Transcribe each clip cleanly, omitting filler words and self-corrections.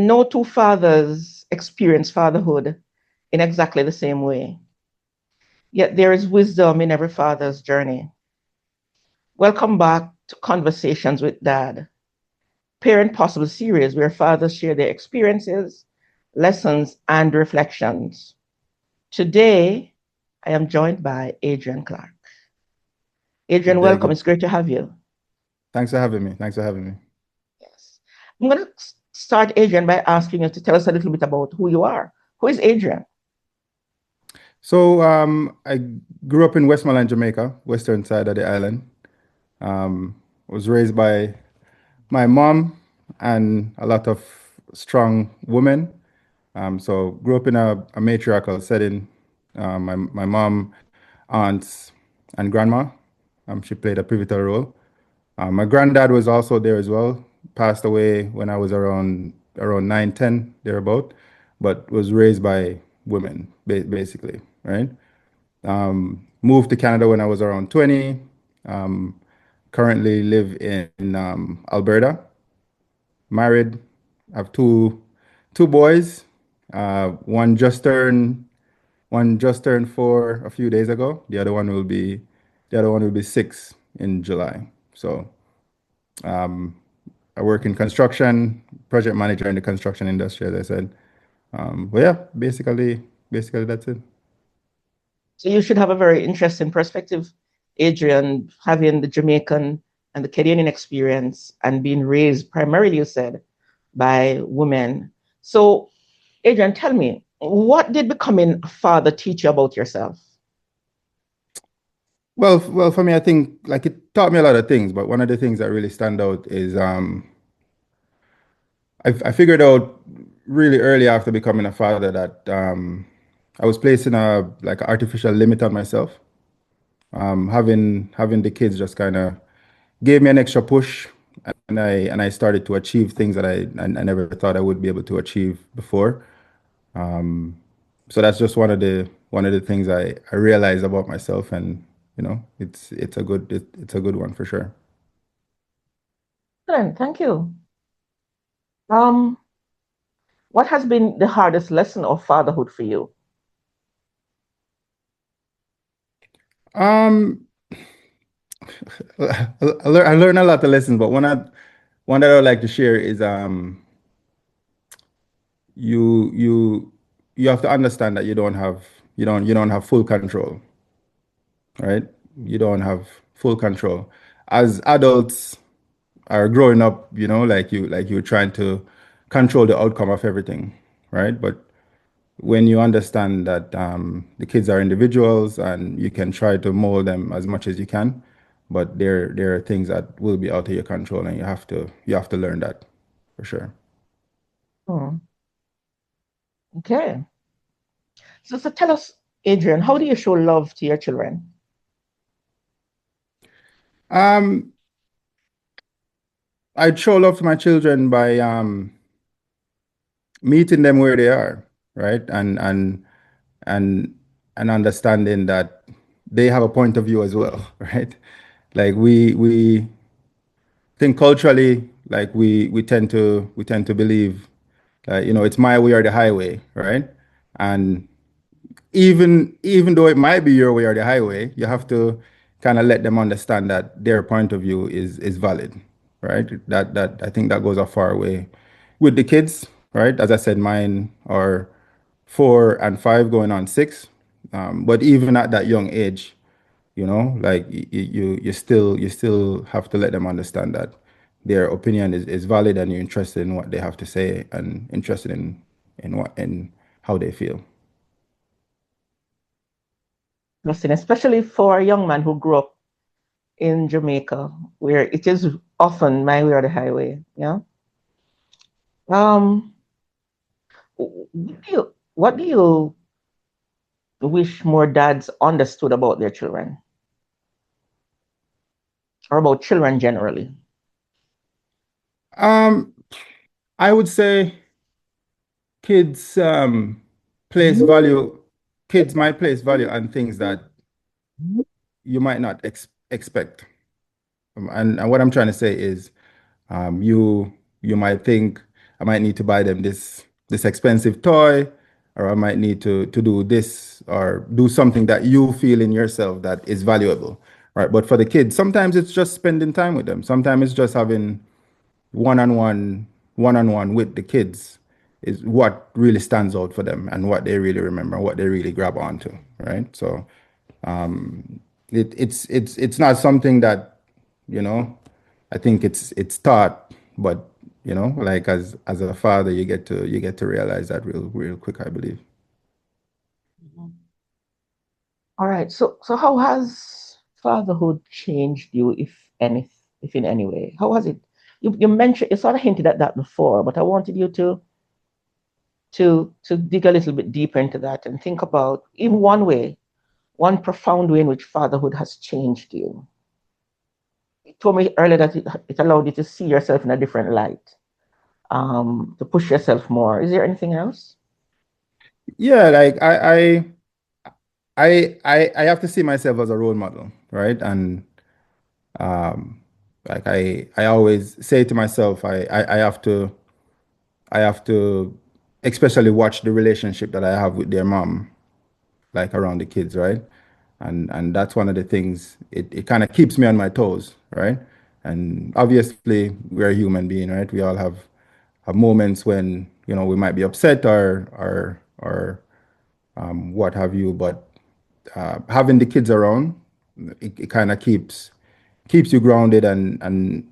No two fathers experience fatherhood in exactly the same way. Yet there is wisdom in every father's journey. Welcome back to Conversations with Dad, Parent Possible series where fathers share their experiences, lessons, and reflections. Today, I am joined by Adrian Clarke. Adrian, Good day. welcome. Good. It's great to have you. Thanks for having me. Thanks for having me. Yes. I'm going to start, Adrian, by asking you to tell us a little bit about who you are. Who is Adrian? I grew up in Westmoreland, Jamaica, western side of the island. Was raised by my mom and a lot of strong women. So grew up in a matriarchal setting. My mom, aunts, and grandma. She played a pivotal role. My granddad was also there as well. Passed away when I was around 9, 10, thereabout, but was raised by women, basically, right? Moved to Canada when I was around 20. Um, Currently live in Alberta. Married. Have two boys. One just turned 4 a few days ago. The other one will be 6 in July. So I work in construction, project manager in the construction industry, as I said. But yeah, basically that's it. So you should have a very interesting perspective, Adrian, having the Jamaican and the Canadian experience and being raised primarily, you said, by women. So, Adrian, tell me, what did becoming a father teach you about yourself? Well, for me, I think like it taught me a lot of things, but one of the things that really stand out is I figured out really early after becoming a father that I was placing a like artificial limit on myself. Having the kids just kind of gave me an extra push, and I started to achieve things that I never thought I would be able to achieve before. So that's just one of the things I realized about myself, and it's a good one for sure. Excellent, thank you. Um, what has been the hardest lesson of fatherhood for you? Um, I learned a lot of lessons, but one that I would like to share is you you you have to understand that you don't have full control, right? You don't have full control. As adults are growing up, like you're trying to control the outcome of everything, right? But when you understand that the kids are individuals and you can try to mold them as much as you can, but there are things that will be out of your control, and you have to learn that for sure. Hmm, okay. So tell us, Adrian, how do you show love to your children? Um, I show love to my children by meeting them where they are, right? And and understanding that they have a point of view as well, right? Like we think culturally, like we tend to believe, it's my way or the highway, right? And even though it might be your way or the highway, you have to kind of let them understand that their point of view is valid, right? That I think that goes a far way with the kids, right? As I said, mine are 4 and 5 going on 6. But even at that young age, like you still have to let them understand that their opinion is valid, and you're interested in what they have to say and interested in how they feel. Listen, especially for a young man who grew up in Jamaica, where it is often my way or the highway. Yeah. Um, what do you wish more dads understood about their children or about children generally? Um, I would say kids place value, kids might place value on things that you might not expect. And what I'm trying to say is, you might think I might need to buy them this expensive toy, or I might need to do this or do something that you feel in yourself that is valuable, right? But for the kids, sometimes it's just spending time with them. Sometimes it's just having one-on-one one-on-one with the kids is what really stands out for them and what they really remember, what they really grab onto, right? So it's not something that, you know, I think it's taught, but like as a father, you get to realize that real quick, I believe. Mhm. All right. So how has fatherhood changed you, if in any way? How has it? You mentioned, you sort of hinted at that before, but I wanted you to dig a little bit deeper into that and think about, in one way, one profound way in which fatherhood has changed you. You told me earlier that it allowed you to see yourself in a different light, to push yourself more. Is there anything else? Yeah, like I have to see myself as a role model, right? And um, like I always say to myself, I have to especially watch the relationship that I have with their mom, like around the kids, right? And that's one of the things, it kind of keeps me on my toes, right? And obviously we're a human being, right? We all have moments when, we might be upset or what have you, but having the kids around, it kind of keeps you grounded and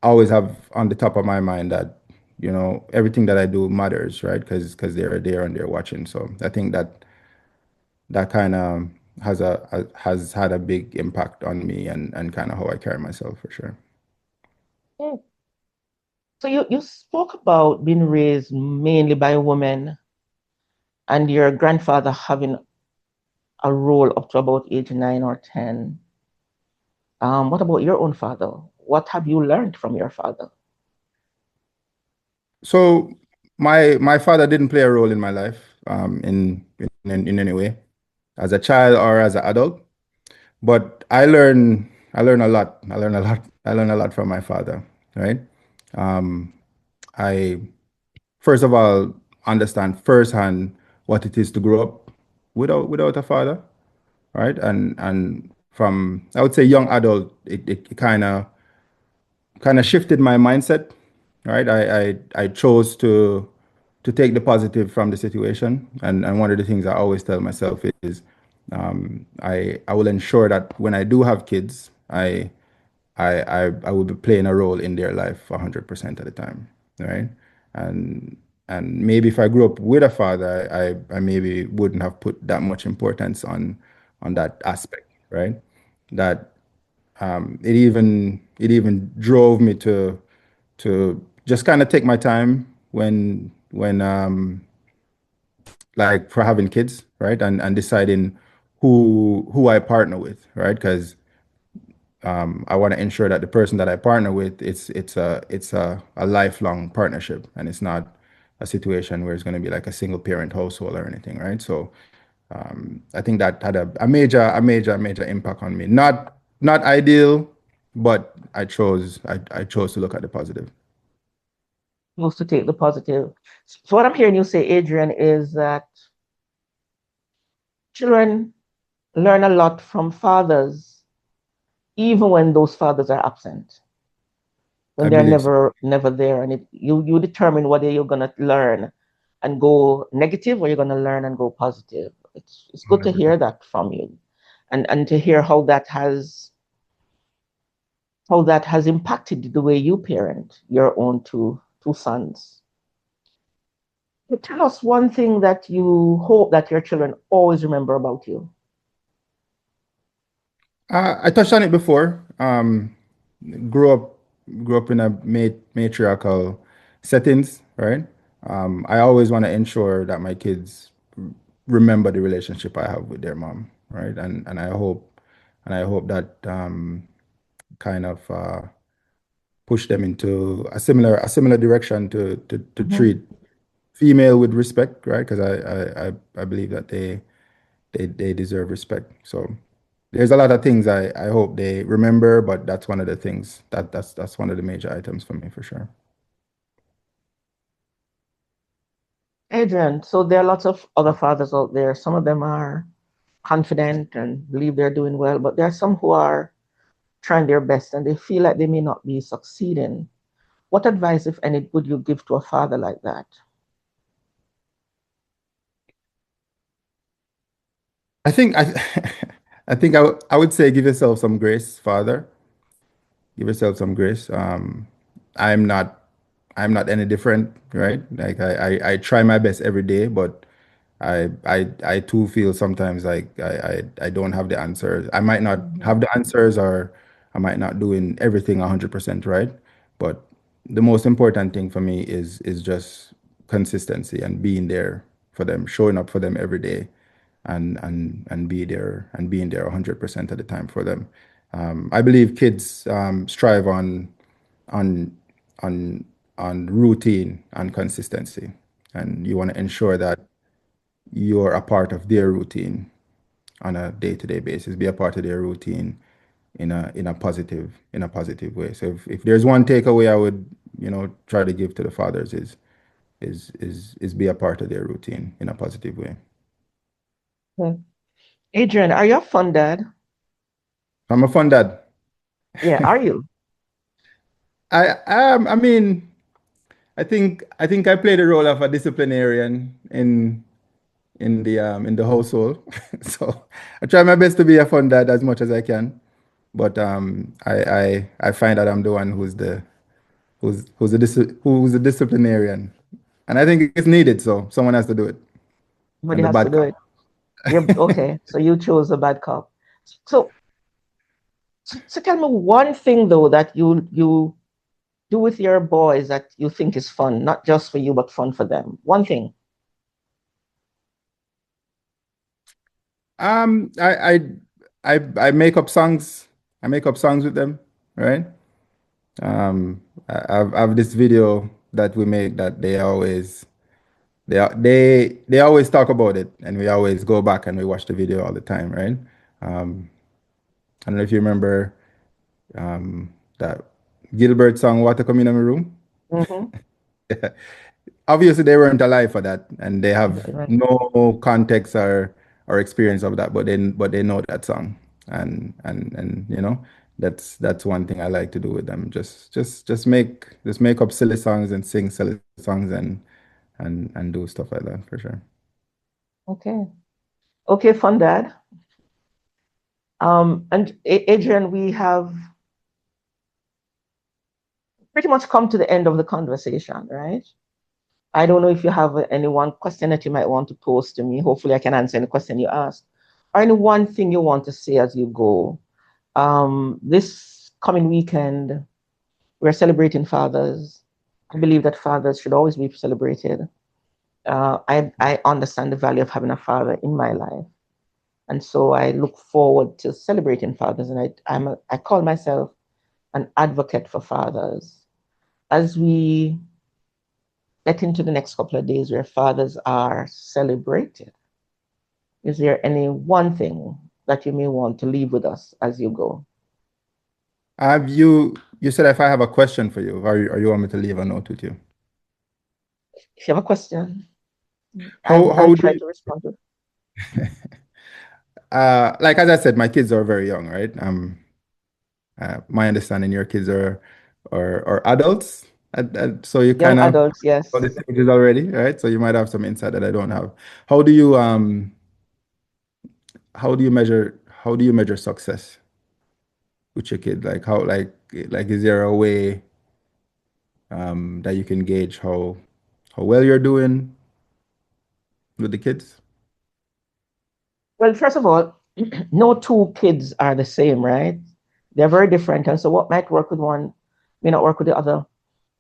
always have on the top of my mind that everything that I do matters, right? Because they're there and they're watching. So I think that kind of has had a big impact on me and kind of how I carry myself for sure. Hmm. So you spoke about being raised mainly by women and your grandfather having a role up to about age 9 or 10. What about your own father? What have you learned from your father? So my father didn't play a role in my life in any way as a child or as an adult, but I learn a lot. I learn a lot from my father, right? Um, I first of all understand firsthand what it is to grow up without a father, right? And from, I would say, young adult, it kind of shifted my mindset, right? I chose to take the positive from the situation, and one of the things I always tell myself is, I will ensure that when I do have kids, I will be playing a role in their life 100% of the time, right? And and maybe if I grew up with a father, I maybe wouldn't have put that much importance on that aspect, right? That it even drove me to just kind of take my time when like for having kids, right? And deciding who I partner with, right? Because I want to ensure that the person that I partner with, it's a lifelong partnership, and it's not a situation where it's going to be like a single parent household or anything, right? So I think that had a major impact on me. Not ideal, but I chose to look at the positive. Supposed to take the positive. So what I'm hearing you say, Adrian, is that children learn a lot from fathers, even when those fathers are absent, when I they're believe so. never there, and you determine whether you're gonna learn and go negative or you're gonna learn and go positive. It's good to hear 100%. that from you, and to hear how that has impacted the way you parent your own two sons. Tell us one thing that you hope that your children always remember about you. I touched on it before. Grew up grew up in a matriarchal settings, right? I always want to ensure that my kids remember the relationship I have with their mom, right? And I hope that kind of push them into a similar direction to Mhm. treat female with respect, right? Because I believe that they deserve respect. So there's a lot of things I hope they remember, but that's one of the things that's one of the major items for me for sure. Adrian, so there are lots of other fathers out there. Some of them are confident and believe they're doing well, but there are some who are trying their best and they feel like they may not be succeeding. What advice, if any, would you give to a father like that? I think I I think I would say give yourself some grace, father. Give yourself some grace. I'm not I'm not any different, right? Like I try my best every day, but I too feel sometimes like I don't have the answers. I might not Mhm. have the answers or I might not doing everything 100% right. But the most important thing for me is just consistency and being there for them, showing up for them every day and be there and being there 100% of the time for them. I believe kids strive on on on routine and consistency, and you want to ensure that you're a part of their routine on a day-to-day basis. Be a part of their routine in a positive way. So if there's one takeaway I would try to give to the fathers is be a part of their routine in a positive way. Okay. Adrian, are you a fun dad? I'm a fun dad. Yeah, are you? I mean, I think I play the role of a disciplinarian in the household. So I try my best to be a fun dad as much as I can. But I find that I'm the one who's the disciplinarian, and I think it's needed. So someone has to do it. Somebody And the has to bad do cop. it. You're okay. So you chose a bad cop. So, so tell me one thing though that you do with your boys that you think is fun, not just for you, but fun for them. One thing. Um, I, I I make up songs. I make up songs with them, right? I have this video that we make that they always talk about it, and we always go back and we watch the video all the time, right? Um, I don't know if you remember that Gilbert song "Water Come in My Room." Hmm. Obviously, they weren't alive for that, and they have Right. no context or experience of that, but they know that song, and that's one thing I like to do with them. Just make up silly songs and sing silly songs and do stuff like that for sure. Okay. Okay, fun dad. And Adrian, we have pretty much come to the end of the conversation, right? I don't know if you have any one question that you might want to pose to me. Hopefully, I can answer any question you ask, or any one thing you want to say as you go. This coming weekend, we're celebrating fathers. I believe that fathers should always be celebrated. I understand the value of having a father in my life. And so I look forward to celebrating fathers. And I call myself an advocate for fathers. As we get into the next couple of days where fathers are celebrated, is there any one thing that you may want to leave with us as you go? Have you said if I have a question for you, or you want me to leave a note with you? If you have a question, I'll How do try you, to respond to it. like as I said, my kids are very young, right? My understanding, your kids are adults, so you Young kind of adults, all yes. the stages already, right? So you might have some insight that I don't have. How do you how do you measure success with your kid? Like how like is there a way that you can gauge how well you're doing with the kids? Well, first of all, no two kids are the same, right? They're very different. And so what might work with one may not work with the other.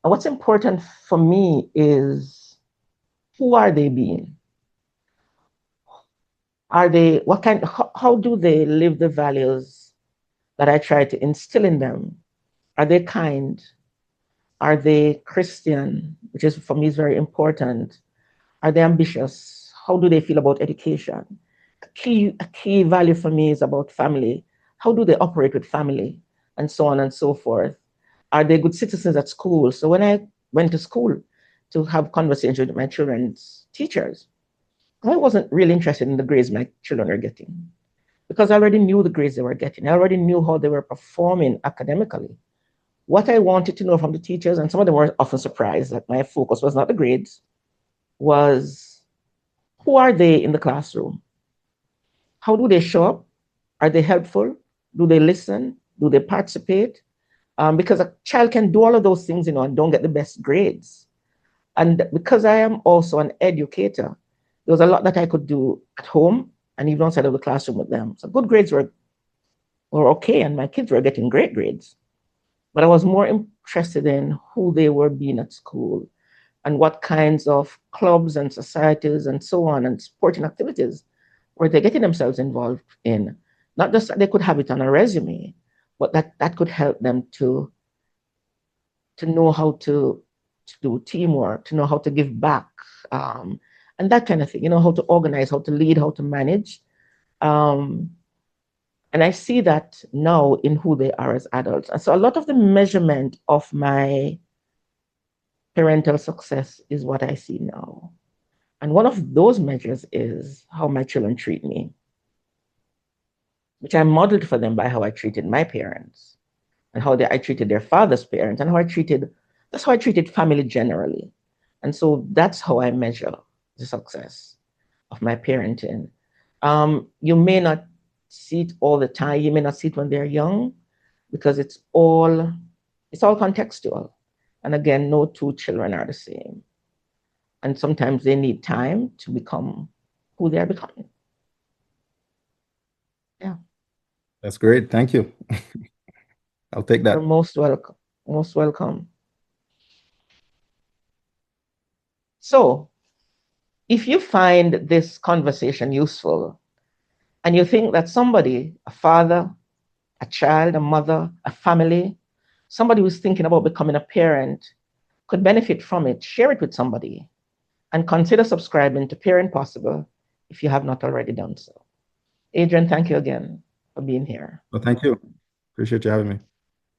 And what's important for me is who are they being? Are they, what kind, how do they live the values that I try to instill in them? Are they kind? Are they Christian, which is for me is very important? Are they ambitious? How do they feel about education? a key value for me is about family. How do they operate with family, and so on and so forth? Are they good citizens at school? So when I went to school to have conversations with my children's teachers, I wasn't really interested in the grades my children are getting because I already knew the grades they were getting. I already knew how they were performing academically. What I wanted to know from the teachers, and some of them were often surprised that my focus was not the grades, was who are they in the classroom? How do they show up? Are they helpful? Do they listen? Do they participate? Because a child can do all of those things, and don't get the best grades. And because I am also an educator, there was a lot that I could do at home and even outside of the classroom with them. So good grades were okay, and my kids were getting great grades. But I was more interested in who they were being at school and what kinds of clubs and societies and so on and sporting activities were they getting themselves involved in. Not just that they could have it on a resume, but that could help them to know how to do teamwork, to know how to give back, and that kind of thing, how to organize, how to lead, how to manage. Um, and I see that now in who they are as adults. And so a lot of the measurement of my parental success is what I see now. And one of those measures is how my children treat me, which I modeled for them by how I treated my parents and how I treated their father's parents and that's how I treated family generally. And so that's how I measure the success of my parenting. You may not see it all the time. You may not see it when they're young because it's all contextual. And again, no two children are the same. And sometimes they need time to become who they are becoming. Yeah. That's great. Thank you. I'll take You're that. most welcome. Most welcome. So if you find this conversation useful and you think that somebody, a father, a child, a mother, a family, somebody who's thinking about becoming a parent could benefit from it, share it with somebody and consider subscribing to Parent Possible if you have not already done so. Adrian, thank you again for being here. Well, thank you. Appreciate you having me.